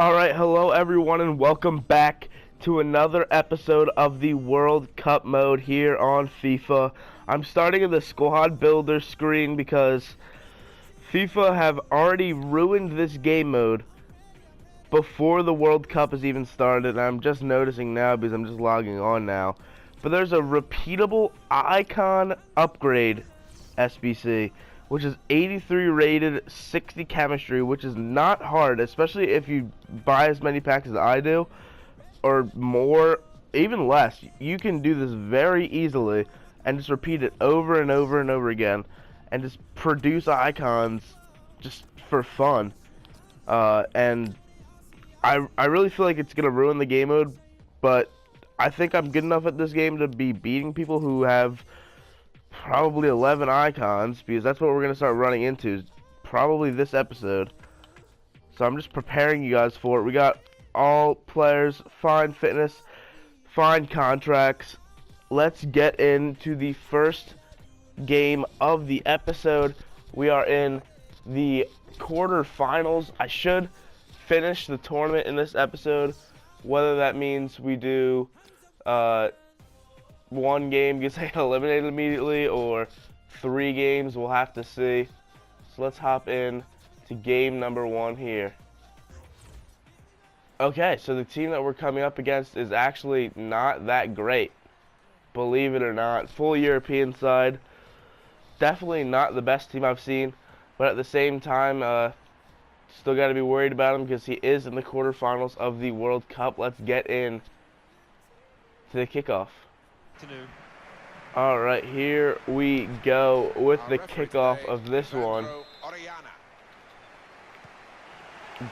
Alright, hello everyone and welcome back to another episode of the World Cup mode here on FIFA. I'm starting in the squad builder screen because FIFA have already ruined this game mode before the World Cup has even started. And I'm just noticing now because I'm just logging on now. But there's a repeatable icon upgrade SBC, which is 83 rated, 60 chemistry, which is not hard, especially if you buy as many packs as I do, or more, even less. You can do this very easily and just repeat it over and over and over again and just produce icons just for fun. And I really feel like it's going to ruin the game mode, but I think I'm good enough at this game to be beating people who have probably 11 icons, because that's what we're going to start running into probably this episode. So I'm just preparing you guys for it. We got all players, fine fitness, fine contracts. Let's get into the first game of the episode. We are in the quarterfinals. I should finish the tournament in this episode, whether that means we do one game gets eliminated immediately or 3 games, we'll have to see. So let's hop in to game number 1 here. Okay, so the team that we're coming up against is actually not that great, believe it or not. Full European side, definitely not the best team I've seen, but at the same time, still got to be worried about him because he is in the quarterfinals of the World Cup. Let's get in to the kickoff. Alright, here we go with the kickoff of this one.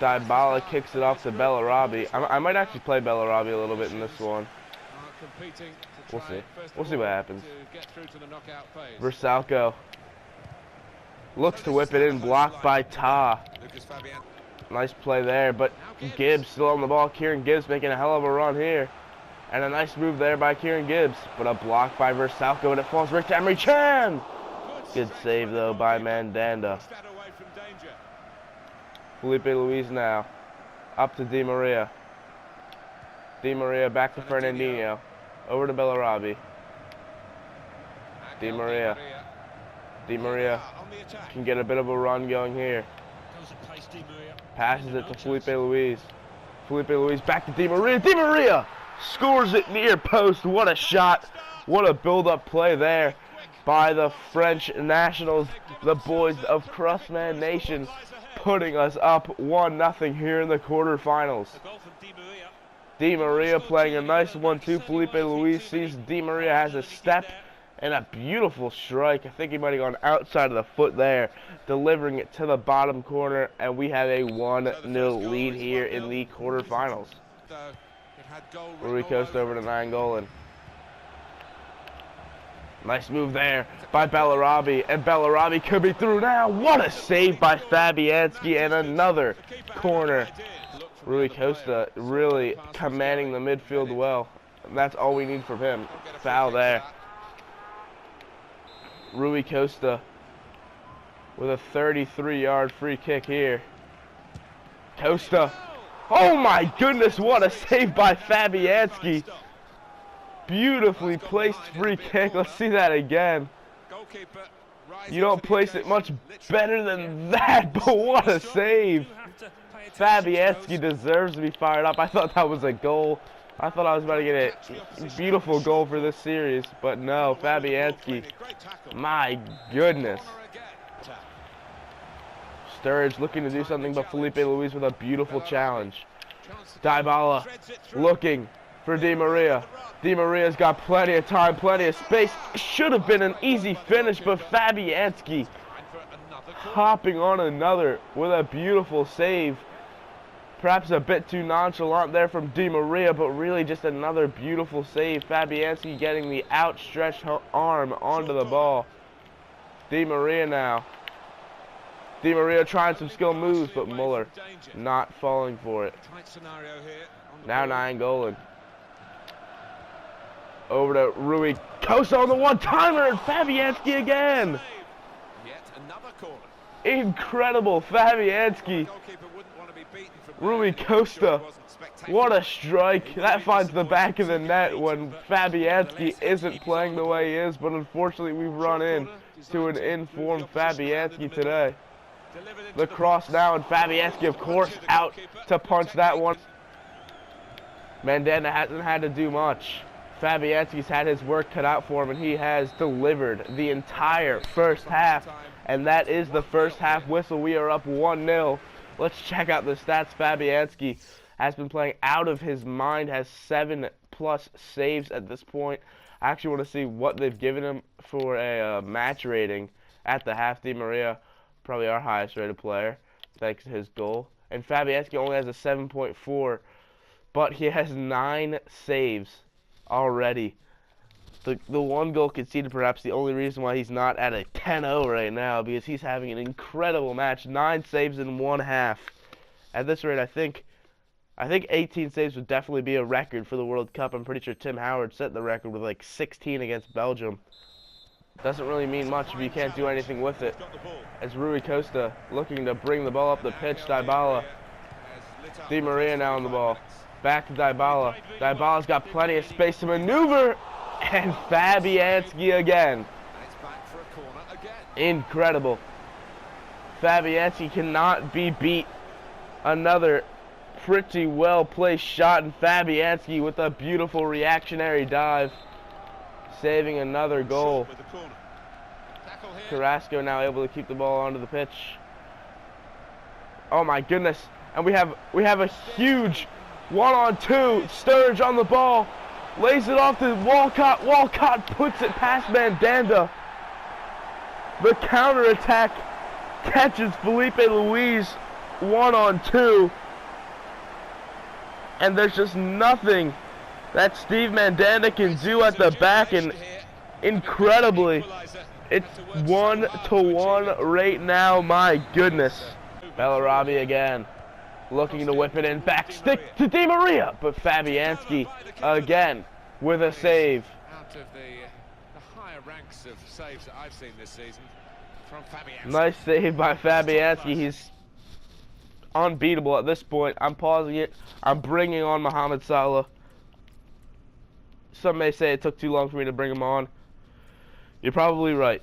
Dybala kicks it off to Bellarabi. I might actually play Bellarabi a little bit in this one. We'll see. We'll see what happens. Versalco looks to whip it in, blocked by Ta. Nice play there, but Gibbs still on the ball. Kieran Gibbs making a hell of a run here. And a nice move there by Kieran Gibbs, but a block by Versalco, and it falls right to Emre Can. Good save though by Mandanda. Felipe Luis now, up to Di Maria. Di Maria back to Fernandinho, over to Bellarabi. Di Maria. Di Maria can get a bit of a run going here. Passes it to Felipe Luis. Felipe Luis back to Di Maria. Di Maria scores it near post. What a shot. What a build-up play there by the French nationals, the boys of Crossman Nation, putting us up 1-0 here in the quarterfinals. Di Maria playing a nice 1-2. Felipe Luis sees Di Maria has a step and a beautiful strike. I think he might have gone outside of the foot there, delivering it to the bottom corner, and we have a 1-0 lead here in the quarterfinals. Rui Costa over to Nainggolan. Nice move there by Bellarabi, and Bellarabi could be through now. What a save by Fabianski, and another corner. Rui Costa really commanding the midfield well. That's all we need from him. Foul there. Rui Costa with a 33-yard free kick here. Costa. Oh my goodness, what a save by Fabianski. Beautifully placed free kick. Let's see that again. You don't place it much better than that, but what a save. Fabianski deserves to be fired up. I thought that was a goal. I thought I was about to get a beautiful goal for this series, but no, Fabianski. My goodness. Sturridge looking to do something, but Felipe Luis with a beautiful challenge. Dybala looking for Di Maria. Di Maria's got plenty of time, plenty of space. Should have been an easy finish, but Fabianski hopping on another with a beautiful save. Perhaps a bit too nonchalant there from Di Maria, but really just another beautiful save. Fabianski getting the outstretched arm onto the ball. Di Maria now. Di Maria trying some skill moves, but Muller not falling for it. Now Nainggolan. Over to Rui Costa on the one-timer, and Fabianski again. Incredible, Fabianski Rui Costa, what a strike. That finds the back of the net when Fabianski isn't playing the way he is, but unfortunately we've run in to an informed Fabianski today. The cross now, and Fabianski, of course, out to punch that one. Mandanda hasn't had to do much. Fabianski's had his work cut out for him, and he has delivered the entire first half. And that is the first half whistle. We are up 1-0. Let's check out the stats. Fabianski has been playing out of his mind, has 7+ saves at this point. I actually want to see what they've given him for a match rating at the half. Di Maria, probably our highest rated player, thanks to his goal. And Fabianski only has a 7.4, but he has 9 saves already. The one goal conceded, perhaps the only reason why he's not at a 10-0 right now, because he's having an incredible match. 9 saves in one half. At this rate, I think 18 saves would definitely be a record for the World Cup. I'm pretty sure Tim Howard set the record with like 16 against Belgium. Doesn't really mean much if you can't do anything with it. As Rui Costa looking to bring the ball up the pitch. Dybala. Di Maria now on the ball. Back to Dybala. Dybala's got plenty of space to maneuver. And Fabianski again. Incredible. Fabianski cannot be beat. Another pretty well placed shot, and Fabianski with a beautiful reactionary dive, saving another goal. Carrasco now able to keep the ball onto the pitch. Oh my goodness. And we have a huge 1-on-2. Sturridge on the ball. Lays it off to Walcott. Walcott puts it past Mandanda. The counterattack catches Felipe Luis 1-on-2. And there's just nothing that Steve Mandanda can do at the back. And incredibly, it's 1-1 right now. My goodness. Bellarabi again. Looking to whip it in, back stick to Di Maria, but Fabianski again with a save. Out of the higher ranks of saves that I've seen this season from Fabianski. Nice save by Fabianski. He's unbeatable at this point. I'm pausing it. I'm bringing on Mohamed Salah. Some may say it took too long for me to bring him on. You're probably right.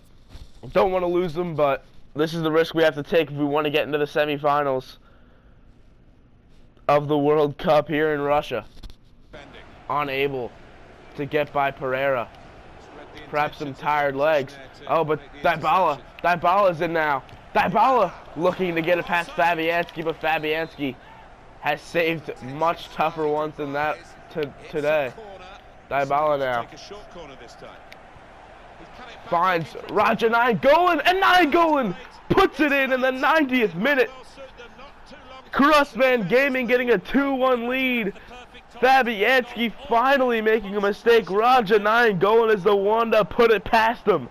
Don't want to lose him, but this is the risk we have to take if we want to get into the semifinals of the World Cup here in Russia. Unable to get by Pereira. Perhaps some tired legs. Oh, but Dybala's in now. Dybala looking to get it past Fabianski, but Fabianski has saved much tougher ones than that today. Dybala now finds Raja Nainggolan, and Nainggolan puts it in the 90th minute. Crossman Gaming getting a 2-1 lead. Fabianski finally making a mistake. Raja Nainggolan is the one to put it past him.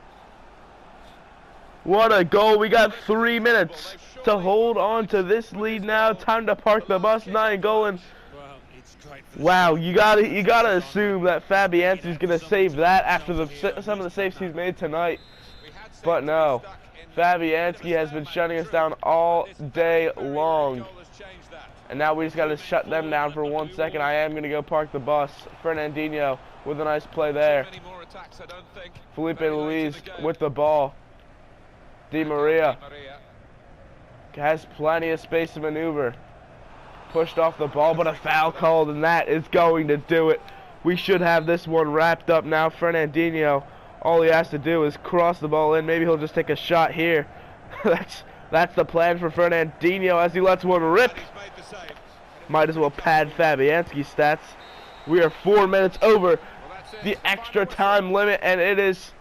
What a goal. We got 3 minutes to hold on to this lead now. Time to park the bus. Nainggolan. Wow, you gotta assume that Fabianski's gonna save that after some of the saves he's made tonight. But no. Fabianski has been shutting us down all day long. And now we just got to shut them down for 1 second. I am going to go park the bus. Fernandinho with a nice play there. Felipe Luis with the ball. Di Maria has plenty of space to maneuver. Pushed off the ball, but a foul called, and that is going to do it. We should have this one wrapped up now. Fernandinho, all he has to do is cross the ball in. Maybe he'll just take a shot here. That's the plan for Fernandinho as he lets one rip. Might as well pad Fabianski's stats. We are 4 minutes over the extra time limit, and it is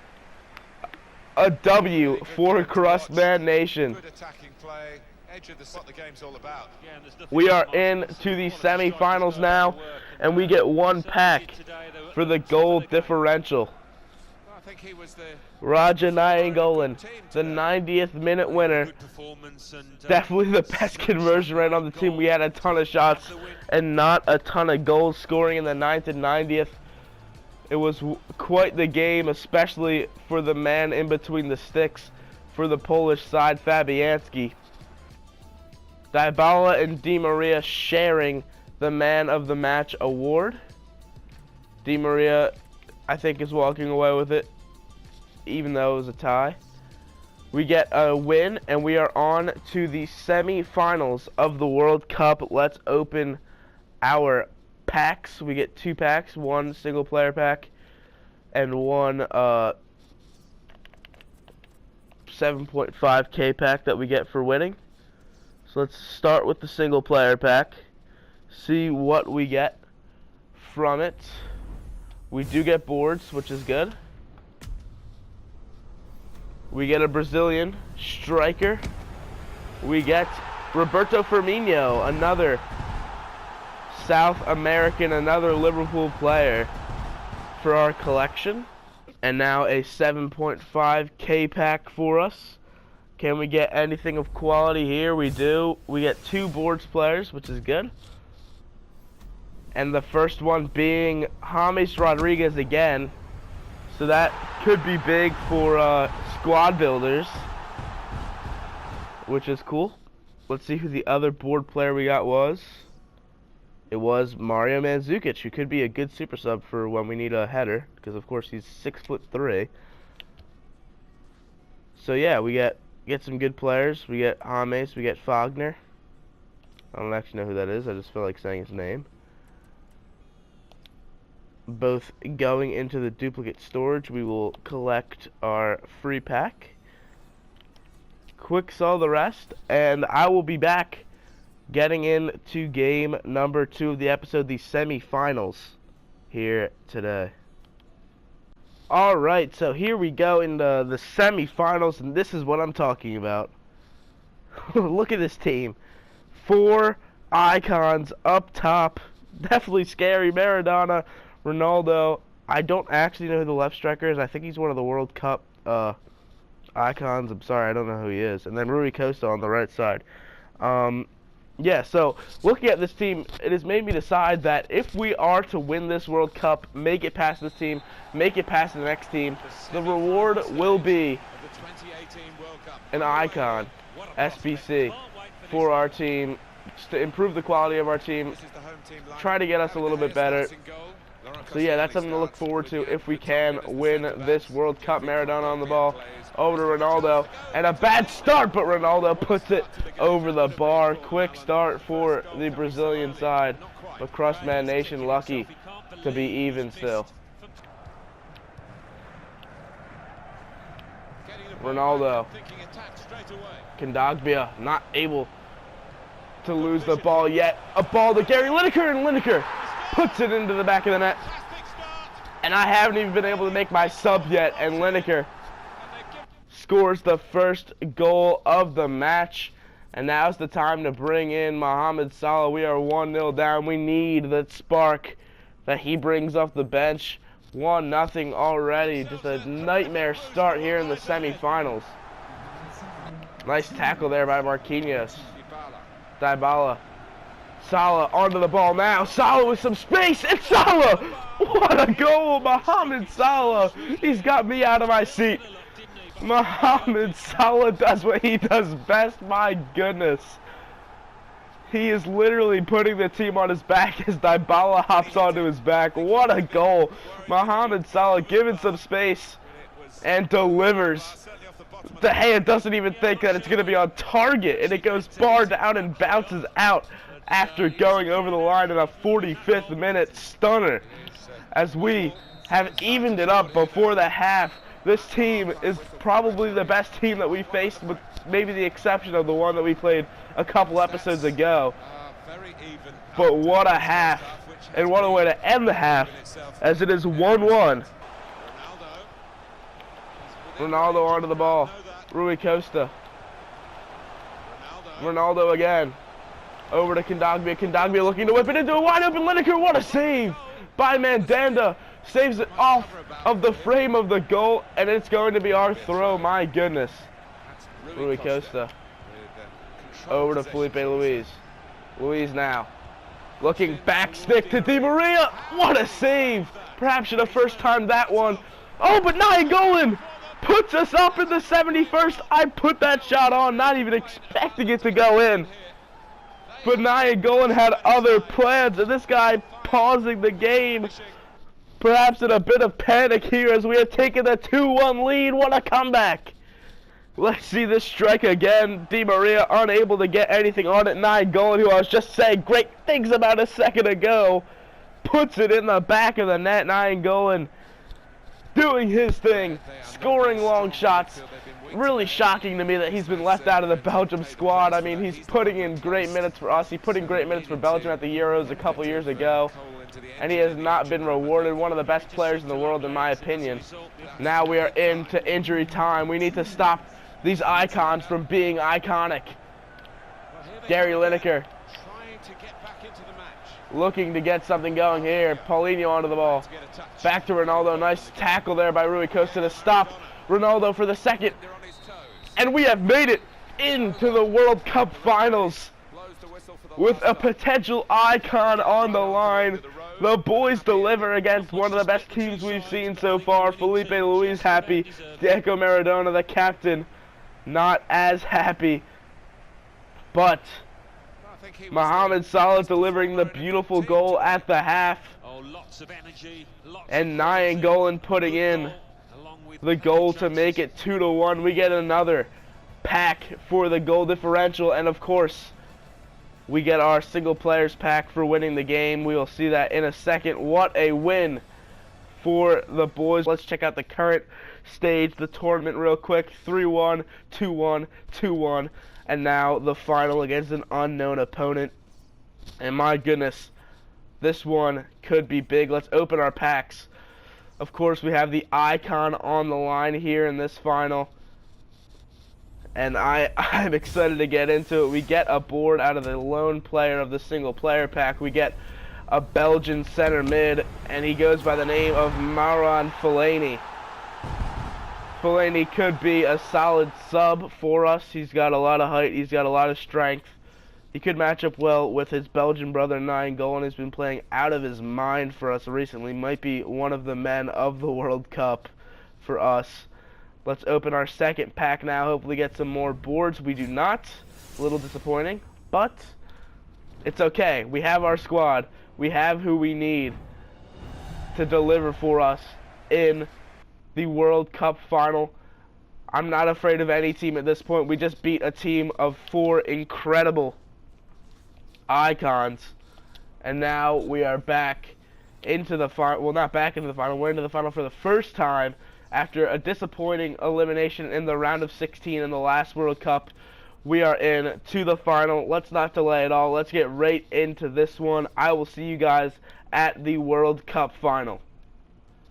a W for Crustman Nation. We are into the semifinals now, and we get 1 pack for the goal differential. Raja Nainggolan, the 90th minute winner. Definitely the best conversion rate on the team. We had a ton of shots and not a ton of goals, scoring in the 9th and 90th. It was quite the game, especially for the man in between the sticks for the Polish side, Fabianski. Dybala and Di Maria sharing the Man of the Match award. Di Maria, I think, is walking away with it, even though it was a tie. We get a win, and we are on to the semi-finals of the World Cup. Let's open our packs. We get 2 packs, 1 single-player pack, and 1 7.5k pack that we get for winning. So let's start with the single-player pack, see what we get from it. We do get boards, which is good. We get a Brazilian striker. We get Roberto Firmino, another South American, another Liverpool player for our collection. And now a 7.5k pack for us. Can we get anything of quality here? We do. We get 2 boards players, which is good. And the first one being James Rodriguez again. So that could be big for squad builders, which is cool. Let's see who the other board player we got was. It was Mario Mandzukic, who could be a good super sub for when we need a header, because of course he's 6'3". So yeah, we get some good players. We get James, we get Fagner. I don't actually know who that is. I just feel like saying his name. Both going into the duplicate storage. We will collect our free pack. Quick sell the rest, and I will be back getting into game number 2 of the episode, the semi-finals, here today. Alright, so here we go in the semi-finals, and this is what I'm talking about. Look at this team. 4 icons up top. Definitely scary. Maradona, Ronaldo. I don't actually know who the left striker is. I think he's one of the World Cup icons. I'm sorry, I don't know who he is. And then Rui Costa on the right side. Yeah, so looking at this team, it has made me decide that if we are to win this World Cup, make it past this team, make it past the next team, the reward will be an icon, SBC, for our team, just to improve the quality of our team, try to get us a little bit better. So yeah, that's something to look forward to if we can win this World Cup. Maradona on the ball, over to Ronaldo, and a bad start, but Ronaldo puts it over the bar. Quick start for the Brazilian side, but Crustman Nation lucky to be even still. Ronaldo, Kondogbia not able to lose the ball yet. A ball to Gary Lineker, and Lineker puts it into the back of the net. And I haven't even been able to make my sub yet, and Lineker scores the first goal of the match. And now's the time to bring in Mohamed Salah. We are 1-0 down. We need that spark that he brings off the bench. 1-0 already. Just a nightmare start here in the semi-finals. Nice tackle there by Marquinhos. Dybala. Salah onto the ball now. Salah with some space. It's Salah! What a goal, Mohamed Salah. He's got me out of my seat. Mohamed Salah does what he does best. My goodness. He is literally putting the team on his back as Dybala hops onto his back. What a goal. Mohamed Salah given some space and delivers. De Gea doesn't even think that it's going to be on target, and it goes bar down and bounces out after going over the line in a 45th minute stunner. As we have evened it up before the half. This team is probably the best team that we faced, with maybe the exception of the one that we played a couple episodes ago. But what a half, and what a way to end the half, as it is 1-1. Ronaldo onto the ball. Rui Costa. Ronaldo again. Over to Kondogbia. Kondogbia looking to whip it into a wide open Lineker. What a save by Mandanda. Saves it off of the frame of the goal, and it's going to be our throw. My goodness. Rui Costa. Over to Felipe Luis. Luis now. Looking back stick to Di Maria. What a save. Perhaps should have first timed that one. Oh, but Nainggolan puts us up in the 71st. I put that shot on, not even expecting it to go in. But Nainggolan had other plans, and this guy pausing the game, perhaps in a bit of panic here as we are taking a 2-1 lead. What a comeback! Let's see this strike again. Di Maria unable to get anything on it. Nainggolan, who I was just saying great things about a second ago, puts it in the back of the net. Nainggolan doing his thing, scoring long shots. Really shocking to me that he's been left out of the Belgium squad. I mean, he's putting in great minutes for us. He put in great minutes for Belgium at the Euros a couple years ago, and he has not been rewarded. One of the best players in the world, in my opinion. Now we are into injury time. We need to stop these icons from being iconic. Gary Lineker looking to get something going here. Paulinho onto the ball. Back to Ronaldo. Nice tackle there by Rui Costa to stop Ronaldo for the second. And we have made it into the World Cup finals with a potential icon on the line. The boys deliver against one of the best teams we've seen so far. Felipe Luis happy. Diego Maradona, the captain, not as happy. But Mohamed Salah delivering the beautiful goal at the half. And Nainggolan putting in the goal to make it 2-1. We get another pack for the goal differential, and of course we get our single players pack for winning the game. We will see that in a second. What a win for the boys. Let's check out the current stage, the tournament real quick. 3-1, 2-1, 2-1, and now the final against an unknown opponent. And my goodness, this one could be big. Let's open our packs. Of course, we have the icon on the line here in this final. And I'm excited to get into it. We get a board out of the lone player of the single player pack. We get a Belgian center mid, and he goes by the name of Marouane Fellaini. Fellaini could be a solid sub for us. He's got a lot of height. He's got a lot of strength. He could match up well with his Belgian brother Nainggolan. He's been playing out of his mind for us recently. Might be one of the men of the World Cup for us. Let's open our second pack now. Hopefully get some more boards. We do not. A little disappointing, but it's okay. We have our squad. We have who we need to deliver for us in the World Cup final. I'm not afraid of any team at this point. We just beat a team of 4 incredible icons, and now we are back into the final. Well, not back into the final. We're into the final for the first time after a disappointing elimination in the round of 16 in the last World Cup. We are in to the final. Let's not delay at all. Let's get right into this one. I will see you guys at the World Cup final.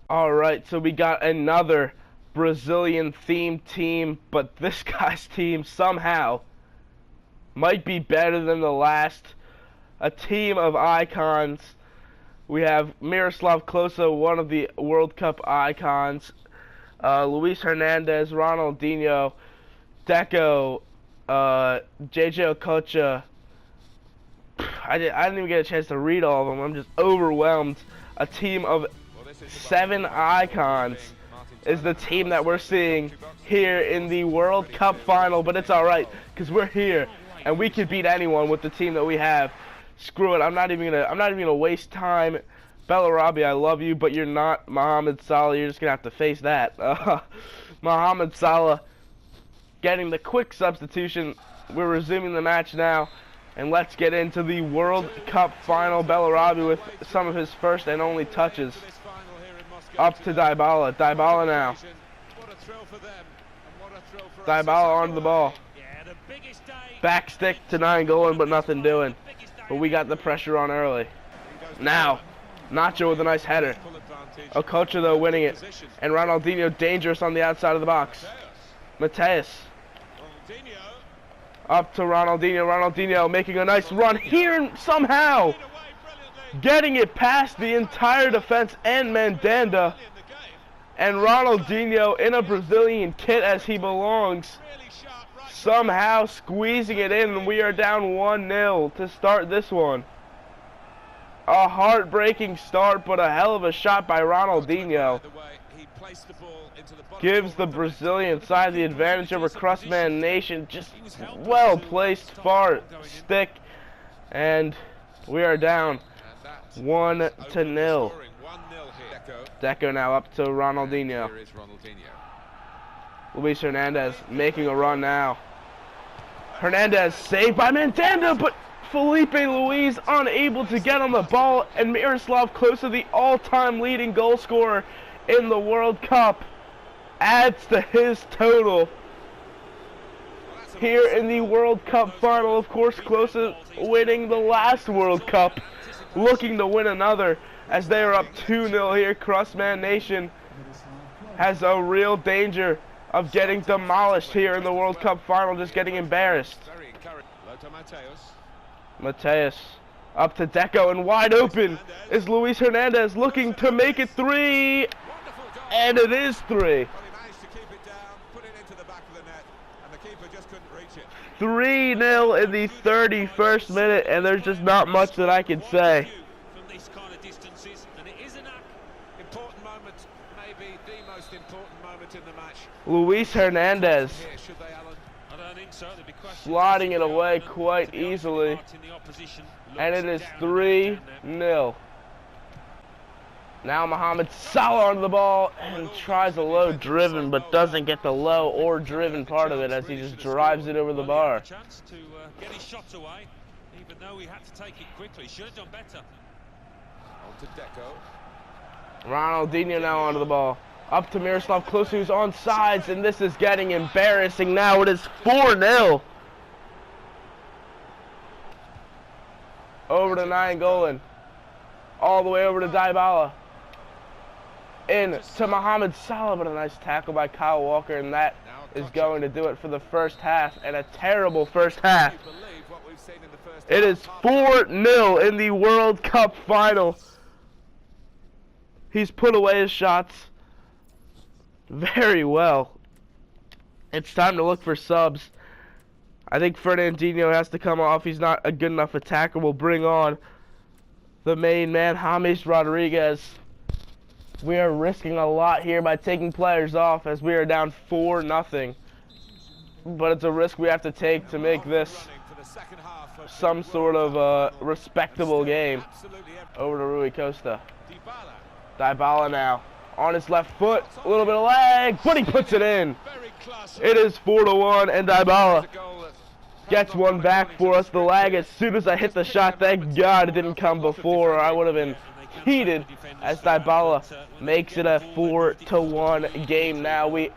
Alright, so we got another Brazilian themed team, but this guy's team somehow might be better than the last. A team of icons. We have Miroslav Klose, one of the World Cup icons. Luis Hernandez, Ronaldinho, Deco, JJ Okocha. I didn't even get a chance to read all of them. I'm just overwhelmed. A team of 7 icons is the team that we're seeing here in the World Cup final, but it's alright because we're here and we can beat anyone with the team that we have. Screw it. I'm not even gonna waste time. Bellarabi, I love you, but you're not Mohamed Salah. You're just gonna have to face that. Mohamed Salah getting the quick substitution. We're resuming the match now, and let's get into the World Cup final. Bellarabi with some of his first and only touches. Up to Dybala. Dybala now. Dybala onto the ball. Back stick to Nainggolan, but nothing doing. But we got the pressure on early. Now, Nacho with a nice header. Okocha, though, winning it. And Ronaldinho dangerous on the outside of the box. Mateus. Up to Ronaldinho. Ronaldinho making a nice run here and somehow getting it past the entire defense and Mandanda. And Ronaldinho in a Brazilian kit as he belongs, somehow squeezing it in, and we are down 1-0 to start this one. A heartbreaking start, but a hell of a shot by Ronaldinho. Gives the Brazilian side the advantage over Crustman Nation. Just well placed far stick. And we are down And 1-0. scoring 1-0 here. Deco now up to Ronaldinho. Here is Ronaldinho. Luis Hernandez making a run now. Hernandez saved by Mandanda, but Felipe Luis unable to get on the ball, and Miroslav Klose, the all-time leading goal scorer in the World Cup, adds to his total here in the World Cup final. Of course, Klose winning the last World Cup, looking to win another as they are up 2-0 here. Crossman Nation has a real danger of getting demolished here in the World Cup final, just getting embarrassed. Mateus up to Deco, and wide open is Luis Hernandez looking to make it 3, and it is 3. 3-0 in the 31st minute, and there's just not much that I can say. From these kind of distances, and it is an important moment, maybe the most important moment in the match. Luis Hernandez Should they, Alan? I don't think so. There'll be questions. slotting it away quite easily, and it is 3-0. Now Mohamed Salah onto the ball and tries a low driven, but doesn't get the low or driven part of it as he just drives it over the bar. Chance to get his shot away, even though he had to take it quickly. Should have done better. On to Deco. Ronaldinho now onto the ball. Up to Miroslav Klose, who's on sides, and this is getting embarrassing now. It is 4-0. Over to Nainggolan. All the way over to Dybala. In to Mohamed Salah, but a nice tackle by Kyle Walker, and that is going to do it for the first half, and a terrible first half. It is 4-0 in the World Cup final. He's put away his shots very well. It's time to look for subs. I think Fernandinho has to come off. He's not a good enough attacker. We'll bring on the main man, James Rodriguez. We are risking a lot here by taking players off as we are down 4-0. But it's a risk we have to take to make this some sort of respectable game. Over to Rui Costa. Dybala now on his left foot, a little bit of lag, but he puts it in. It is 4-1, and Dybala gets one back for us. The lag, as soon as I hit the shot, thank God it didn't come before, or I would have been heated, as Dybala makes it a 4-1 game now. We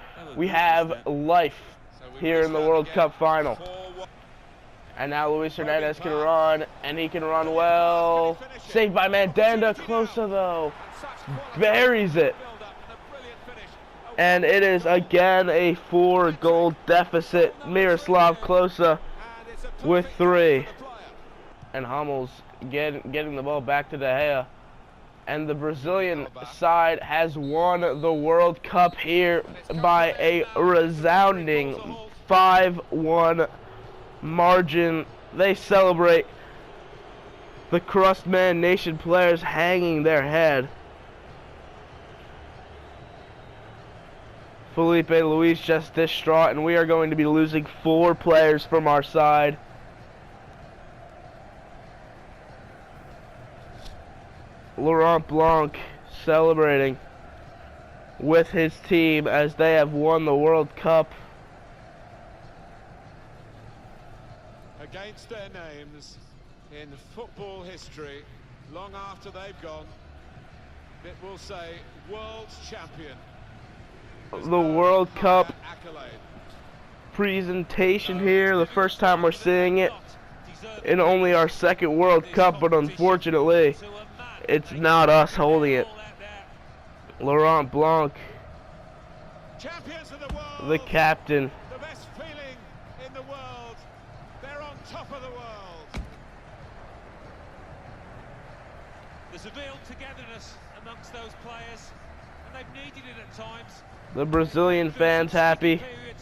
have life here in the World Cup final. And now Luis Hernandez can run, and he can run well. Saved by Mandanda. Klose, though, buries it. And it is again a 4-goal deficit. Miroslav Klose with 3. And Hummels getting the ball back to De Gea. And the Brazilian side has won the World Cup here by a resounding 5-1 margin. They celebrate. The Crossman Nation players hanging their head. Felipe Luis just distraught, and we are going to be losing 4 players from our side. Laurent Blanc celebrating with his team as they have won the World Cup. Against their names in football history, long after they've gone, it will say world champion. The World Cup presentation here, the first time we're seeing it in only our second World Cup, but unfortunately it's not us holding it. Laurent Blanc, the captain. The best feeling in the world. They're on top of the world. There's a real togetherness amongst those players, and they've needed it at times. The Brazilian fans happy.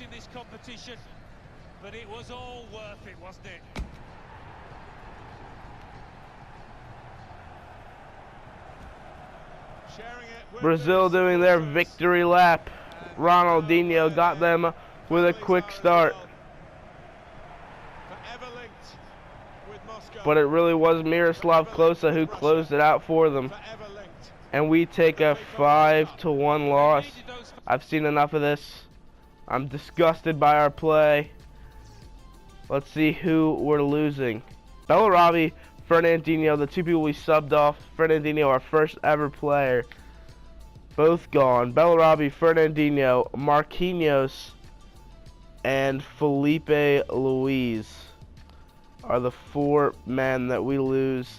In this competition, but it was all worth it, wasn't it? Brazil doing their victory lap. Ronaldinho got them with a quick start. Forever linked with Moscow. but it really was Miroslav Klose who closed it out for them. And we take a 5-1 loss. I've seen enough of this. I'm disgusted by our play. Let's see who we're losing. Bellarabi, Fernandinho, the two people we subbed off. Fernandinho, our first ever player. Both gone. Bellarabi, Fernandinho, Marquinhos, and Felipe Luis are the 4 men that we lose.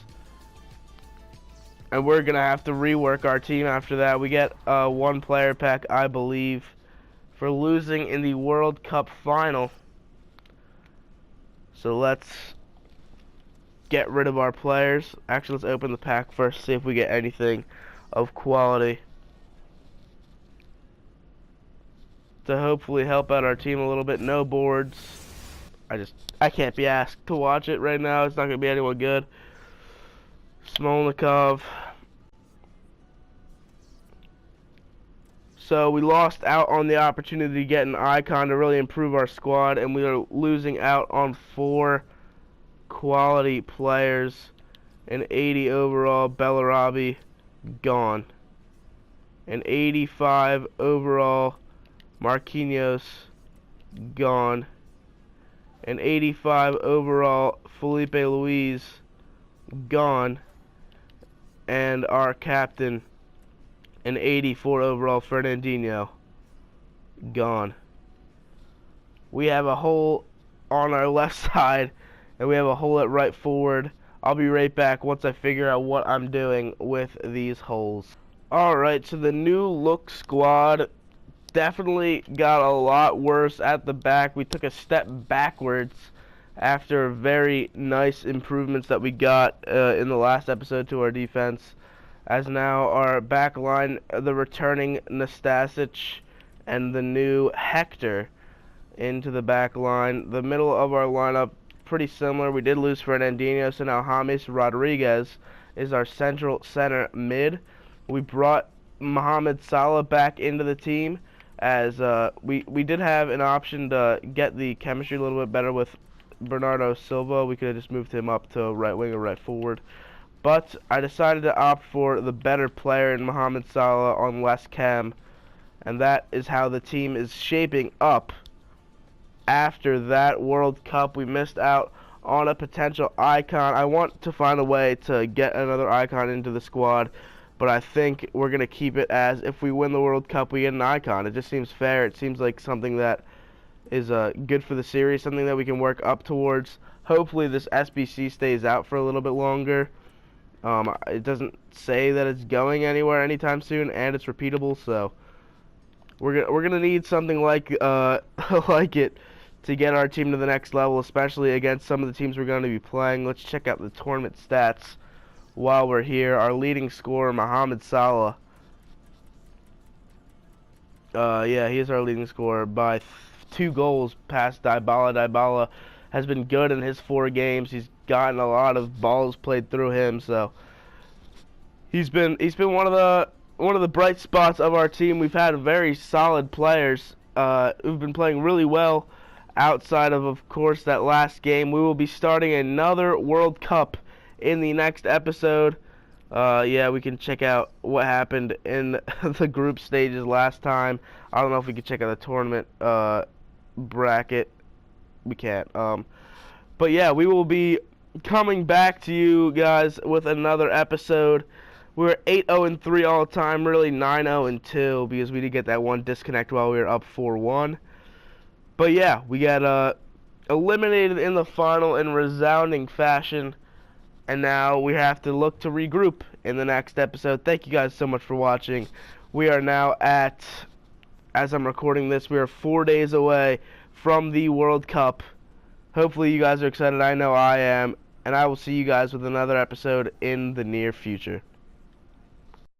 And we're going to have to rework our team after that. We get a 1 player pack, I believe, for losing in the World Cup final. So let's get rid of our players. Actually, let's open the pack first, see if we get anything of quality to hopefully help out our team a little bit. No boards. I can't be asked to watch it right now. It's not going to be anyone good. Smolnikov. So we lost out on the opportunity to get an icon to really improve our squad, and we are losing out on 4 quality players. An 80 overall Bellarabi, gone. An 85 overall Marquinhos, gone. An 85 overall Felipe Luis, gone. And our captain, an 84 overall Fernandinho, gone. We have a hole on our left side, and we have a hole at right forward. I'll be right back once I figure out what I'm doing with these holes. Alright, so the new look squad definitely got a lot worse at the back. We took a step backwards after very nice improvements that we got in the last episode to our defense. As now our back line, the returning Nastasic and the new Hector into the back line. The middle of our lineup, pretty similar. We did lose Fernandinho, so now James Rodriguez is our central center mid. We brought Mohamed Salah back into the team, as we did have an option to get the chemistry a little bit better with Bernardo Silva. We could have just moved him up to right wing or right forward. But I decided to opt for the better player in Mohamed Salah on less chem. And that is how the team is shaping up. After that World Cup, we missed out on a potential icon. I want to find a way to get another icon into the squad, but I think we're going to keep it as if we win the World Cup, we get an icon. It just seems fair. It seems like something that is good for the series, something that we can work up towards. Hopefully this SBC stays out for a little bit longer. It doesn't say that it's going anywhere anytime soon, and it's repeatable, so we're gonna need something like like it to get our team to the next level, especially against some of the teams we're going to be playing. Let's check out the tournament stats while we're here. Our leading scorer, Mohamed Salah. Yeah, he is our leading scorer by 2 goals past Dybala. Dybala has been good in his 4 games. He's gotten a lot of balls played through him, so he's been one of the bright spots of our team. We've had very solid players who've been playing really well outside of course, that last game. We will be starting another World Cup in the next episode. Yeah, we can check out what happened in the group stages last time. I don't know if we can check out the tournament bracket. We can't. But yeah, we will be coming back to you guys with another episode. We're 8-0-3 all time, really 9-0-2 because we did get that one disconnect while we were up 4-1. But yeah, we got eliminated in the final in resounding fashion, and now we have to look to regroup in the next episode. Thank you guys so much for watching. We are now at, as I'm recording this, we are 4 days away from the World Cup. Hopefully you guys are excited. I know I am. And I will see you guys with another episode in the near future.